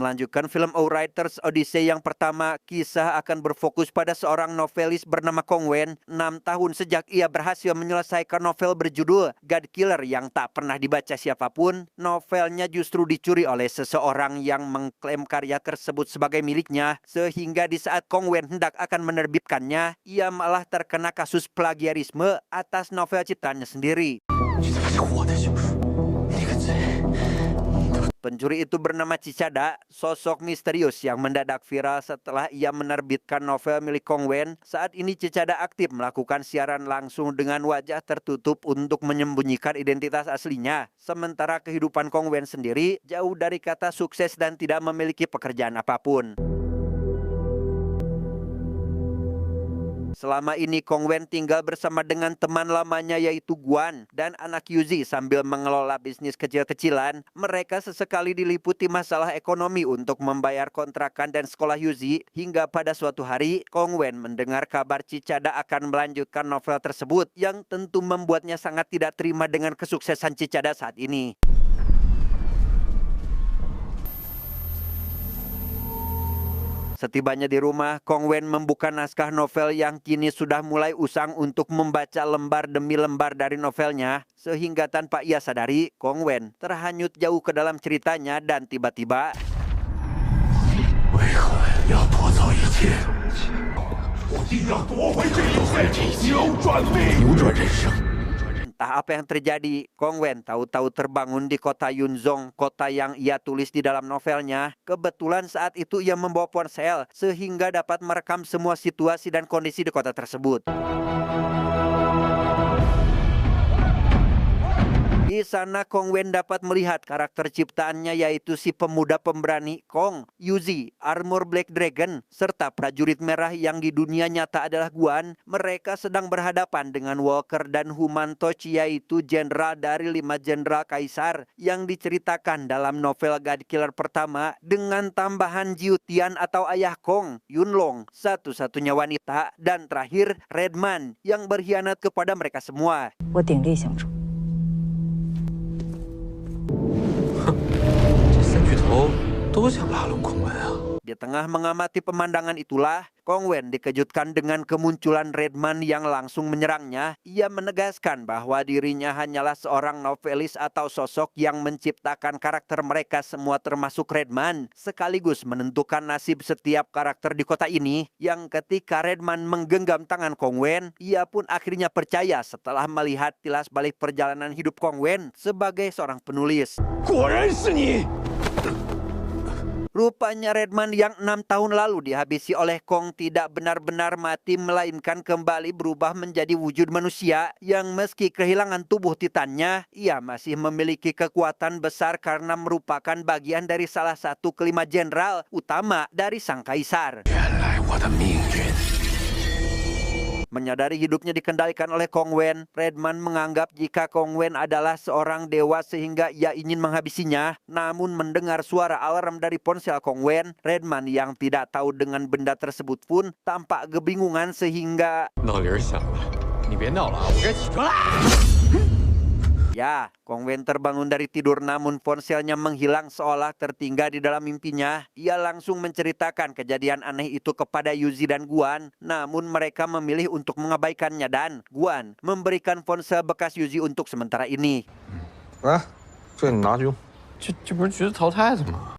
Melanjutkan film A Writer's Odyssey yang pertama, kisah akan berfokus pada seorang novelis bernama Kong Wen, 6 tahun sejak ia berhasil menyelesaikan novel berjudul God Killer yang tak pernah dibaca siapapun. Novelnya justru dicuri oleh seseorang yang mengklaim karya tersebut sebagai miliknya, sehingga di saat Kong Wen hendak akan menerbitkannya, ia malah terkena kasus plagiarisme atas novel ciptaannya sendiri. Pencuri itu bernama Cicada, sosok misterius yang mendadak viral setelah ia menerbitkan novel milik Kong Wen. Saat ini Cicada aktif melakukan siaran langsung dengan wajah tertutup untuk menyembunyikan identitas aslinya. Sementara kehidupan Kong Wen sendiri jauh dari kata sukses dan tidak memiliki pekerjaan apapun. Selama ini Kong Wen tinggal bersama dengan teman lamanya yaitu Guan dan anak Yuzi sambil mengelola bisnis kecil-kecilan. Mereka sesekali diliputi masalah ekonomi untuk membayar kontrakan dan sekolah Yuzi, hingga pada suatu hari Kong Wen mendengar kabar Cicada akan melanjutkan novel tersebut yang tentu membuatnya sangat tidak terima dengan kesuksesan Cicada saat ini. Setibanya di rumah, Kong Wen membuka naskah novel yang kini sudah mulai usang untuk membaca lembar demi lembar dari novelnya, sehingga tanpa ia sadari, Kong Wen terhanyut jauh ke dalam ceritanya dan tiba-tiba entah apa yang terjadi, Kong Wen tahu-tahu terbangun di kota Yunzong, kota yang ia tulis di dalam novelnya. Kebetulan saat itu ia membawa ponsel, sehingga dapat merekam semua situasi dan kondisi di kota tersebut. Di sana Kong Wen dapat melihat karakter ciptaannya yaitu si pemuda pemberani Kong, Yuzi, Armor Black Dragon, serta prajurit merah yang di dunia nyata adalah Guan. Mereka sedang berhadapan dengan Walker dan Human Toch yaitu jenderal dari 5 jenderal kaisar yang diceritakan dalam novel God Killer pertama, dengan tambahan Jiu Tian atau ayah Kong, Yunlong, satu-satunya wanita, dan terakhir Redman yang berkhianat kepada mereka semua. Di tengah mengamati pemandangan itulah, Kong Wen dikejutkan dengan kemunculan Redman yang langsung menyerangnya. Ia menegaskan bahwa dirinya hanyalah seorang novelis atau sosok yang menciptakan karakter mereka semua termasuk Redman, sekaligus menentukan nasib setiap karakter di kota ini. Yang ketika Redman menggenggam tangan Kong Wen, ia pun akhirnya percaya setelah melihat tilas balik perjalanan hidup Kong Wen sebagai seorang penulis. Rupanya Redman yang 6 tahun lalu dihabisi oleh Kong tidak benar-benar mati, melainkan kembali berubah menjadi wujud manusia yang meski kehilangan tubuh titannya, ia masih memiliki kekuatan besar karena merupakan bagian dari salah satu kelima jenderal utama dari sang kaisar. Menyadari hidupnya dikendalikan oleh Kong Wen, Redman menganggap jika Kong Wen adalah seorang dewa sehingga ia ingin menghabisinya. Namun mendengar suara alarm dari ponsel Kong Wen, Redman yang tidak tahu dengan benda tersebut pun tampak kebingungan sehingga ya, Kong Wen terbangun dari tidur namun ponselnya menghilang seolah tertinggal di dalam mimpinya. Ia langsung menceritakan kejadian aneh itu kepada Yuzi dan Guan. Namun mereka memilih untuk mengabaikannya dan Guan memberikan ponsel bekas Yuzi untuk sementara ini.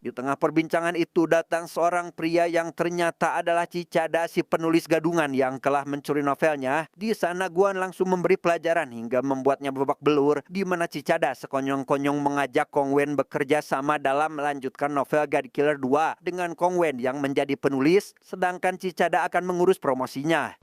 Di tengah perbincangan itu datang seorang pria yang ternyata adalah Cicada, si penulis gadungan yang telah mencuri novelnya. Di sana Guan langsung memberi pelajaran hingga membuatnya babak belur, di mana Cicada sekonyong-konyong mengajak Kong Wen bekerja sama dalam melanjutkan novel God Killer 2 dengan Kong Wen yang menjadi penulis, sedangkan Cicada akan mengurus promosinya.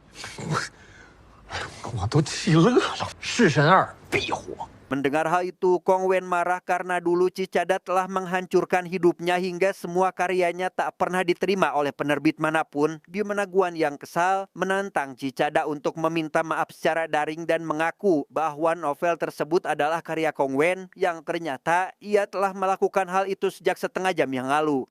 Mendengar hal itu, Kong Wen marah karena dulu Cicada telah menghancurkan hidupnya hingga semua karyanya tak pernah diterima oleh penerbit manapun. Di mana Guan yang kesal menantang Cicada untuk meminta maaf secara daring dan mengaku bahwa novel tersebut adalah karya Kong Wen yang ternyata ia telah melakukan hal itu sejak setengah jam yang lalu.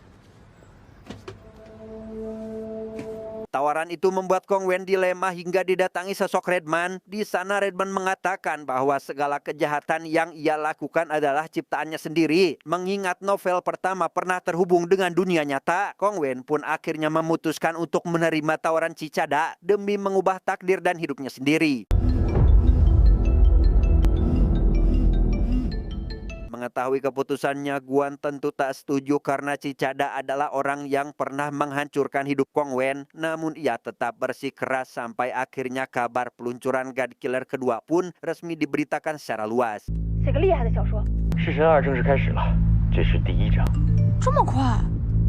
Tawaran itu membuat Kong Wen dilema hingga didatangi sosok Redman. Di sana Redman mengatakan bahwa segala kejahatan yang ia lakukan adalah ciptaannya sendiri. Mengingat novel pertama pernah terhubung dengan dunia nyata, Kong Wen pun akhirnya memutuskan untuk menerima tawaran Cicada demi mengubah takdir dan hidupnya sendiri. Mengetahui keputusannya, Guan tentu tak setuju karena Cicada adalah orang yang pernah menghancurkan hidup Kong Wen. Namun ia tetap bersikeras sampai akhirnya kabar peluncuran God Killer kedua pun resmi diberitakan secara luas. 写个厉害的小说。弑神2正式开始了，这是第1章。这么快，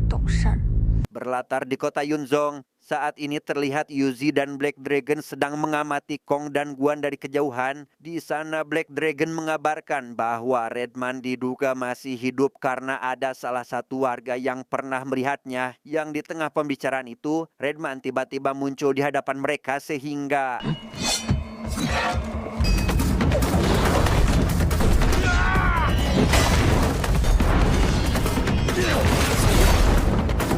懂事儿。 Berlatar di kota Yunzong, saat ini terlihat Yuzi dan Black Dragon sedang mengamati Kong dan Guan dari kejauhan. Di sana Black Dragon mengabarkan bahwa Redman diduga masih hidup karena ada salah satu warga yang pernah melihatnya. Yang di tengah pembicaraan itu, Redman tiba-tiba muncul di hadapan mereka sehingga...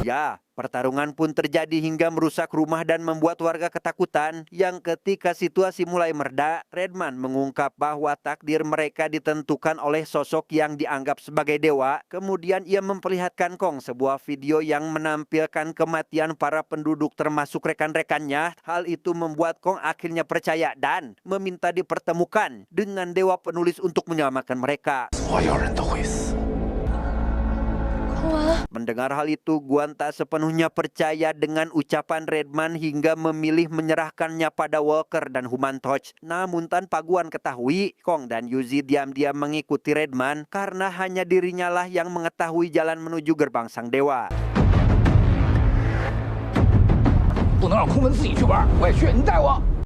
Ya, pertarungan pun terjadi hingga merusak rumah dan membuat warga ketakutan. Yang ketika situasi mulai mereda, Redman mengungkap bahwa takdir mereka ditentukan oleh sosok yang dianggap sebagai dewa. Kemudian ia memperlihatkan Kong sebuah video yang menampilkan kematian para penduduk termasuk rekan-rekannya. Hal itu membuat Kong akhirnya percaya dan meminta dipertemukan dengan dewa penulis untuk menyelamatkan mereka. Mendengar hal itu, Guan tak sepenuhnya percaya dengan ucapan Redman hingga memilih menyerahkannya pada Walker dan Human Torch. Namun tanpa Guan ketahui, Kong dan Yuzi diam-diam mengikuti Redman karena hanya dirinya lah yang mengetahui jalan menuju gerbang sang dewa.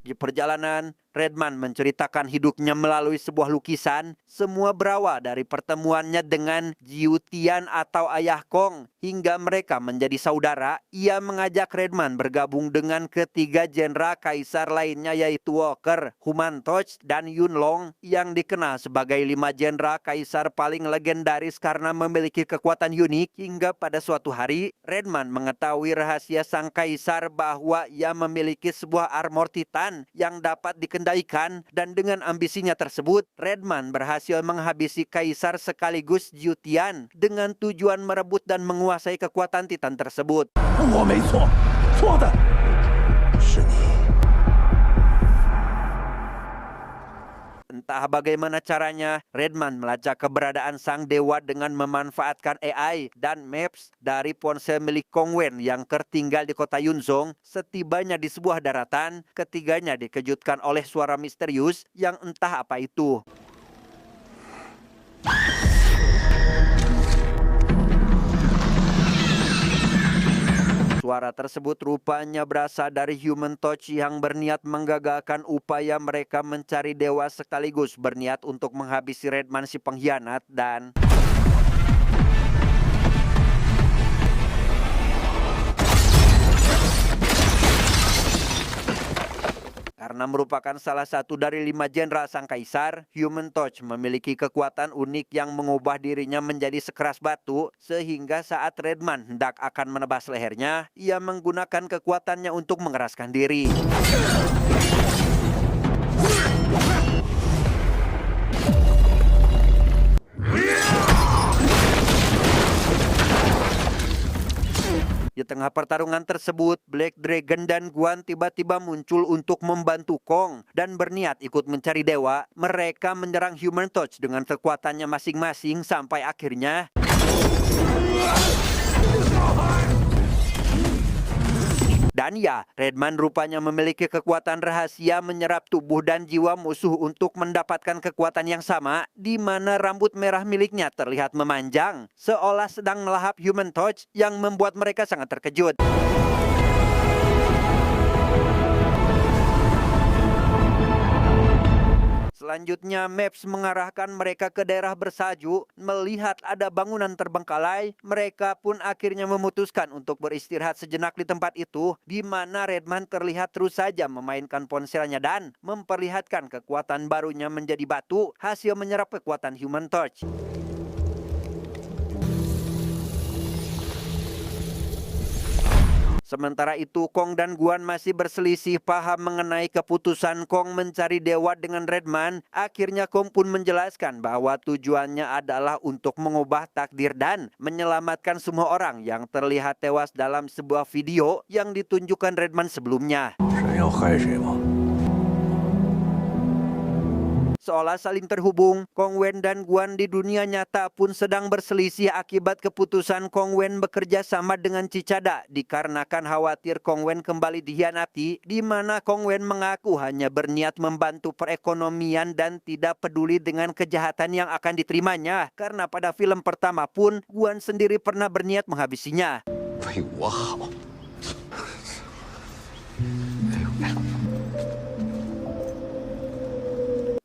Di perjalanan, Redman menceritakan hidupnya melalui sebuah lukisan. Semua berawal dari pertemuannya dengan Jiu Tian atau ayah Kong. Hingga mereka menjadi saudara, ia mengajak Redman bergabung dengan ketiga jenderal kaisar lainnya yaitu Walker, Human Torch, dan Yun Long yang dikenal sebagai 5 jenderal kaisar paling legendaris karena memiliki kekuatan unik. Hingga pada suatu hari, Redman mengetahui rahasia sang kaisar bahwa ia memiliki sebuah armor Titan yang dapat dikendalikan, dan dengan ambisinya tersebut, Redman berhasil menghabisi kaisar sekaligus Jiu Tian dengan tujuan merebut dan menguasai kekuatan Titan tersebut. Entah bagaimana caranya, Redman melacak keberadaan sang dewa dengan memanfaatkan AI dan maps dari ponsel milik Kong Wen yang tertinggal di kota Yunzong. Setibanya di sebuah daratan, ketiganya dikejutkan oleh suara misterius yang entah apa itu. Suara tersebut rupanya berasal dari Human Torch yang berniat menggagalkan upaya mereka mencari dewa sekaligus berniat untuk menghabisi Redman si pengkhianat dan... Karena merupakan salah satu dari 5 jenderal sang kaisar, Human Torch memiliki kekuatan unik yang mengubah dirinya menjadi sekeras batu, sehingga saat Redman hendak akan menebas lehernya, ia menggunakan kekuatannya untuk mengeraskan diri. Di tengah pertarungan tersebut, Black Dragon dan Guan tiba-tiba muncul untuk membantu Kong dan berniat ikut mencari dewa. Mereka menyerang Human Torch dengan kekuatannya masing-masing sampai akhirnya... Dan ya, Redman rupanya memiliki kekuatan rahasia menyerap tubuh dan jiwa musuh untuk mendapatkan kekuatan yang sama, di mana rambut merah miliknya terlihat memanjang, seolah sedang melahap Human Torch yang membuat mereka sangat terkejut. Selanjutnya, Maps mengarahkan mereka ke daerah bersalju. Melihat ada bangunan terbengkalai, mereka pun akhirnya memutuskan untuk beristirahat sejenak di tempat itu, di mana Redman terlihat terus saja memainkan ponselnya dan memperlihatkan kekuatan barunya menjadi batu, hasil menyerap kekuatan Human Torch. Sementara itu, Kong dan Guan masih berselisih paham mengenai keputusan Kong mencari dewa dengan Redman. Akhirnya Kong pun menjelaskan bahwa tujuannya adalah untuk mengubah takdir dan menyelamatkan semua orang yang terlihat tewas dalam sebuah video yang ditunjukkan Redman sebelumnya. 谁要害谁吗？ Seolah saling terhubung, Kong Wen dan Guan di dunia nyata pun sedang berselisih akibat keputusan Kong Wen bekerja sama dengan Cicada dikarenakan khawatir Kong Wen kembali dikhianati, di mana Kong Wen mengaku hanya berniat membantu perekonomian dan tidak peduli dengan kejahatan yang akan diterimanya. Karena pada film pertama pun, Guan sendiri pernah berniat menghabisinya. 为我好。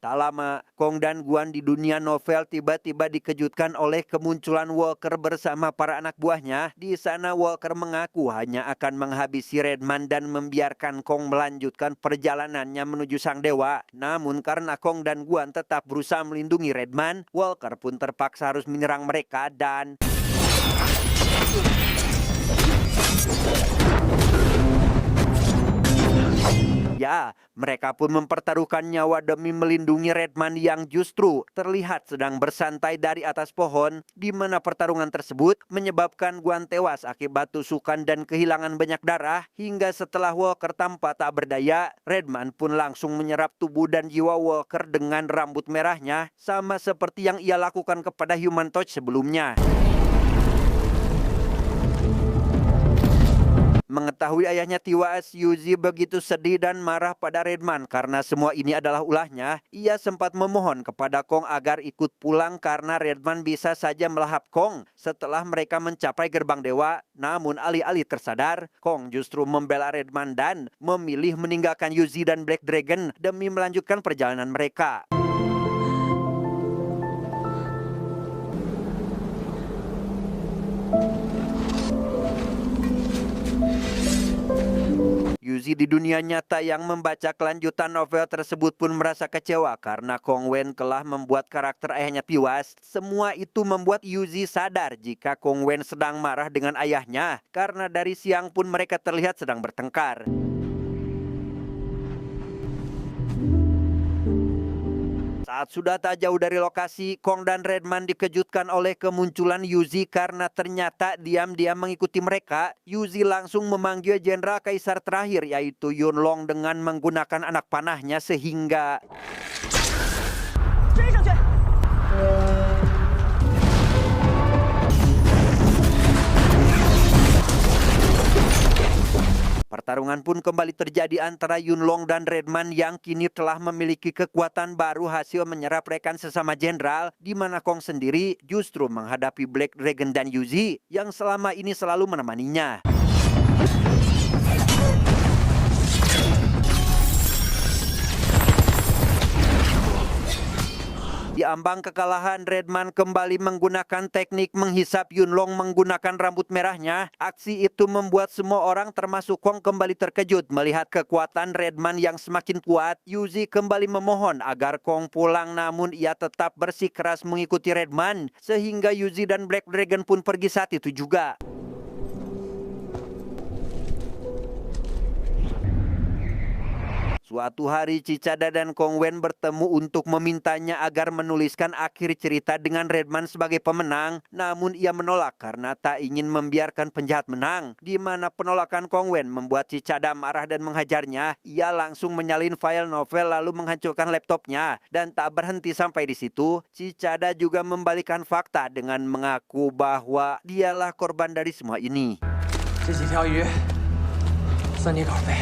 Tak lama, Kong dan Guan di dunia novel tiba-tiba dikejutkan oleh kemunculan Walker bersama para anak buahnya. Di sana Walker mengaku hanya akan menghabisi Redman dan membiarkan Kong melanjutkan perjalanannya menuju sang dewa. Namun karena Kong dan Guan tetap berusaha melindungi Redman, Walker pun terpaksa harus menyerang mereka dan... Ya, mereka pun mempertaruhkan nyawa demi melindungi Redman yang justru terlihat sedang bersantai dari atas pohon, di mana pertarungan tersebut menyebabkan Guan tewas akibat tusukan dan kehilangan banyak darah. Hingga setelah Walker tampak tak berdaya, Redman pun langsung menyerap tubuh dan jiwa Walker dengan rambut merahnya, sama seperti yang ia lakukan kepada Human Torch sebelumnya. Mengetahui ayahnya tewas, Yuzi begitu sedih dan marah pada Redman karena semua ini adalah ulahnya. Ia sempat memohon kepada Kong agar ikut pulang karena Redman bisa saja melahap Kong setelah mereka mencapai gerbang dewa. Namun alih-alih tersadar, Kong justru membela Redman dan memilih meninggalkan Yuzi dan Black Dragon demi melanjutkan perjalanan mereka. Yuzi di dunia nyata yang membaca kelanjutan novel tersebut pun merasa kecewa karena Kong Wen telah membuat karakter ayahnya tewas. Semua itu membuat Yuzi sadar jika Kong Wen sedang marah dengan ayahnya karena dari siang pun mereka terlihat sedang bertengkar. Saat sudah tak jauh dari lokasi, Kong dan Redman dikejutkan oleh kemunculan Yuzi karena ternyata diam-diam mengikuti mereka. Yuzi langsung memanggil Jenderal Kaisar terakhir yaitu Yunlong dengan menggunakan anak panahnya sehingga... Pertarungan pun kembali terjadi antara Yunlong dan Redman yang kini telah memiliki kekuatan baru hasil menyerap rekan sesama jenderal, di mana Kong sendiri justru menghadapi Black Dragon dan Yuzi yang selama ini selalu menemaninya. Di ambang kekalahan, Redman kembali menggunakan teknik menghisap Yunlong menggunakan rambut merahnya. Aksi itu membuat semua orang termasuk Kong kembali terkejut melihat kekuatan Redman yang semakin kuat. Yuzi kembali memohon agar Kong pulang, namun ia tetap bersikeras mengikuti Redman sehingga Yuzi dan Black Dragon pun pergi saat itu juga. Suatu hari Cicada dan Kong Wen bertemu untuk memintanya agar menuliskan akhir cerita dengan Redman sebagai pemenang. Namun ia menolak karena tak ingin membiarkan penjahat menang. Di mana penolakan Kong Wen membuat Cicada marah dan menghajarnya. Ia langsung menyalin file novel lalu menghancurkan laptopnya. Dan tak berhenti sampai di situ, Cicada juga membalikan fakta dengan mengaku bahwa dialah korban dari semua ini. 这几条鱼算你稿费。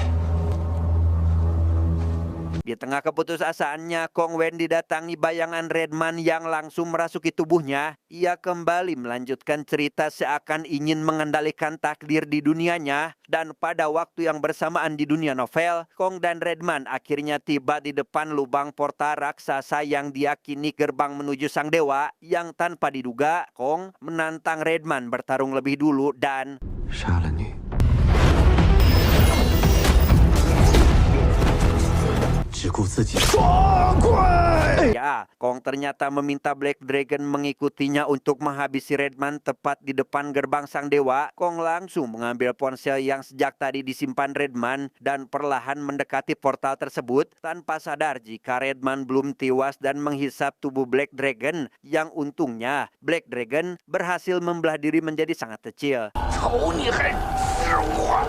Di tengah keputusasaannya, Kong Wen didatangi bayangan Redman yang langsung merasuki tubuhnya. Ia kembali melanjutkan cerita seakan ingin mengendalikan takdir di dunianya. Dan pada waktu yang bersamaan di dunia novel, Kong dan Redman akhirnya tiba di depan lubang portal raksasa yang diyakini gerbang menuju sang dewa. Yang tanpa diduga, Kong menantang Redman bertarung lebih dulu dan... 杀了你，只顾自己。 Ya, Kong ternyata meminta Black Dragon mengikutinya untuk menghabisi Redman tepat di depan gerbang sang dewa. Kong langsung mengambil ponsel yang sejak tadi disimpan Redman dan perlahan mendekati portal tersebut tanpa sadar jika Redman belum tewas dan menghisap tubuh Black Dragon yang untungnya Black Dragon berhasil membelah diri menjadi sangat kecil. 瞅你还吃我！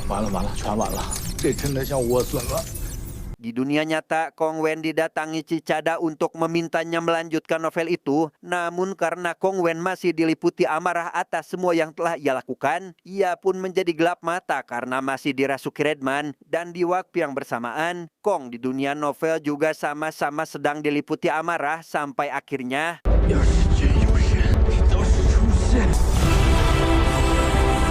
完了，全完了，这真的像莴笋了。 Di dunia nyata, Kong Wen didatangi Cicada untuk memintanya melanjutkan novel itu. Namun karena Kong Wen masih diliputi amarah atas semua yang telah ia lakukan, ia pun menjadi gelap mata karena masih dirasuki Redman. Dan di waktu yang bersamaan, Kong di dunia novel juga sama-sama sedang diliputi amarah sampai akhirnya... 要是真有人倒是出现。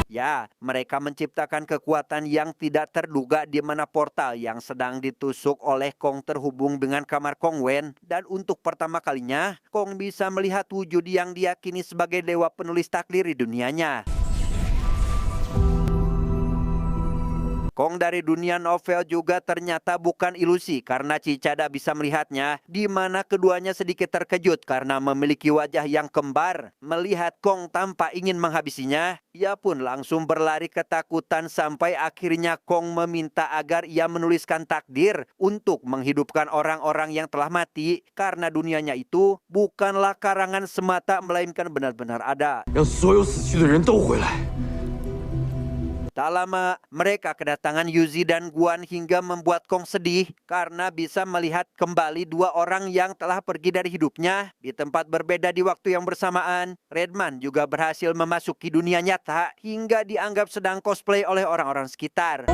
Ya, mereka menciptakan kekuatan yang tidak terduga di mana portal yang sedang ditusuk oleh Kong terhubung dengan kamar Kong Wen. Dan untuk pertama kalinya, Kong bisa melihat wujud yang diyakini sebagai dewa penulis takdir di dunianya. Kong dari dunia novel juga ternyata bukan ilusi karena Cicada bisa melihatnya, di mana keduanya sedikit terkejut karena memiliki wajah yang kembar. Melihat Kong tanpa ingin menghabisinya, ia pun langsung berlari ketakutan sampai akhirnya Kong meminta agar ia menuliskan takdir untuk menghidupkan orang-orang yang telah mati karena dunianya itu bukanlah karangan semata melainkan benar-benar ada. 让所有死去的人都回来。 Tak lama, mereka kedatangan Yuzi dan Guan hingga membuat Kong sedih karena bisa melihat kembali dua orang yang telah pergi dari hidupnya di tempat berbeda di waktu yang bersamaan. Redman juga berhasil memasuki dunia nyata hingga dianggap sedang cosplay oleh orang-orang sekitar.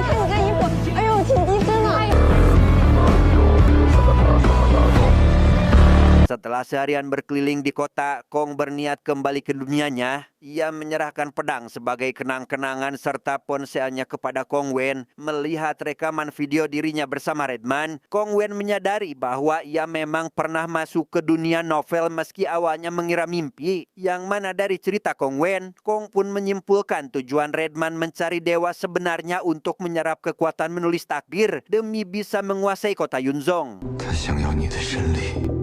Setelah seharian berkeliling di kota, Kong berniat kembali ke dunianya. Ia menyerahkan pedang sebagai kenang-kenangan serta ponselnya kepada Kong Wen. Melihat rekaman video dirinya bersama Redman, Kong Wen menyadari bahwa ia memang pernah masuk ke dunia novel meski awalnya mengira mimpi. Yang mana dari cerita Kong Wen, Kong pun menyimpulkan tujuan Redman mencari dewa sebenarnya untuk menyerap kekuatan menulis takdir demi bisa menguasai kota Yunzong. 他想要你的神力。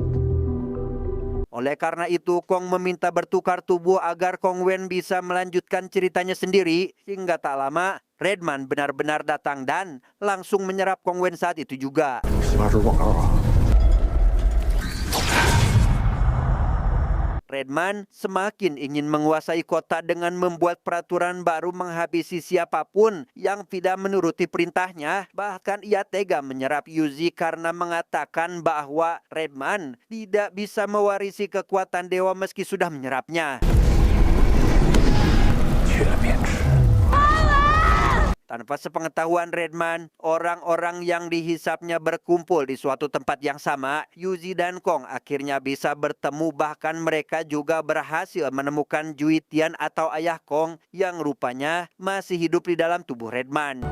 Oleh karena itu, Kong meminta bertukar tubuh agar Kong Wen bisa melanjutkan ceritanya sendiri. Hingga tak lama, Redman benar-benar datang dan langsung menyerap Kong Wen saat itu juga. 18时广告啊！ Redman semakin ingin menguasai kota dengan membuat peraturan baru menghabisi siapapun yang tidak menuruti perintahnya. Bahkan ia tega menyerap Yuzi karena mengatakan bahwa Redman tidak bisa mewarisi kekuatan dewa meski sudah menyerapnya. 去了便吃。 Tanpa sepengetahuan Redman, orang-orang yang dihisapnya berkumpul di suatu tempat yang sama. Yuzi dan Kong akhirnya bisa bertemu, bahkan mereka juga berhasil menemukan Juitian atau ayah Kong yang rupanya masih hidup di dalam tubuh Redman.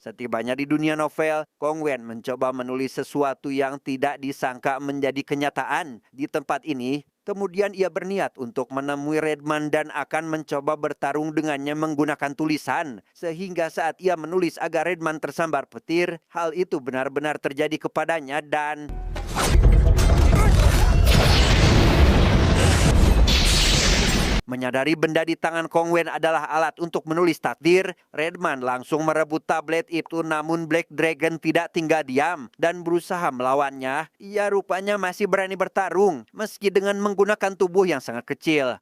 Setibanya di dunia novel, Kong Wen mencoba menulis sesuatu yang tidak disangka menjadi kenyataan. Di tempat ini, kemudian ia berniat untuk menemui Redman dan akan mencoba bertarung dengannya menggunakan tulisan. Sehingga saat ia menulis agar Redman tersambar petir, hal itu benar-benar terjadi kepadanya dan... Menyadari benda di tangan Kong Wen adalah alat untuk menulis takdir, Redman langsung merebut tablet itu, namun Black Dragon tidak tinggal diam dan berusaha melawannya. Ia rupanya masih berani bertarung meski dengan menggunakan tubuh yang sangat kecil.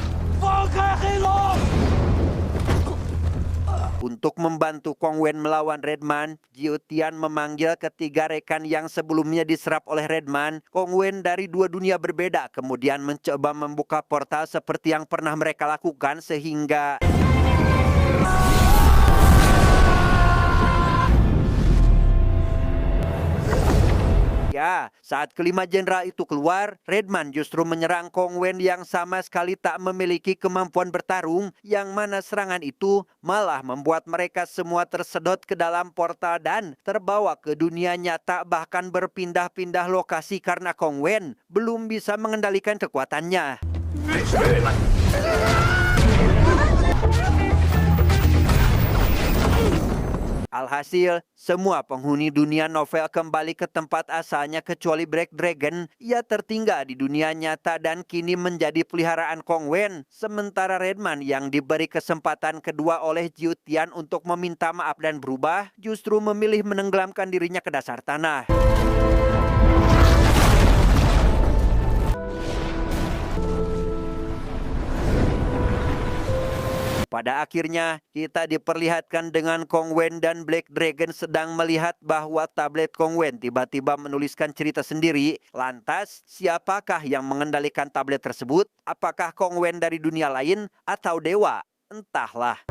Untuk membantu Kong Wen melawan Redman, Jiutian memanggil ketiga rekan yang sebelumnya diserap oleh Redman. Kong Wen dari dua dunia berbeda kemudian mencoba membuka portal seperti yang pernah mereka lakukan sehingga... Ya, saat kelima jenderal itu keluar, Redman justru menyerang Kong Wen yang sama sekali tak memiliki kemampuan bertarung, yang mana serangan itu malah membuat mereka semua tersedot ke dalam portal dan terbawa ke dunia nyata, bahkan berpindah-pindah lokasi karena Kong Wen belum bisa mengendalikan kekuatannya. Alhasil, semua penghuni dunia novel kembali ke tempat asalnya kecuali Black Dragon. Ia tertinggal di dunia nyata dan kini menjadi peliharaan Kong Wen. Sementara Redman yang diberi kesempatan kedua oleh Jiu Tian untuk meminta maaf dan berubah, justru memilih menenggelamkan dirinya ke dasar tanah. Pada akhirnya, kita diperlihatkan dengan Kong Wen dan Black Dragon sedang melihat bahwa tablet Kong Wen tiba-tiba menuliskan cerita sendiri. Lantas, siapakah yang mengendalikan tablet tersebut? Apakah Kong Wen dari dunia lain atau dewa? Entahlah.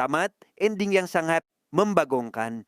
Tamat, ending yang sangat membagongkan.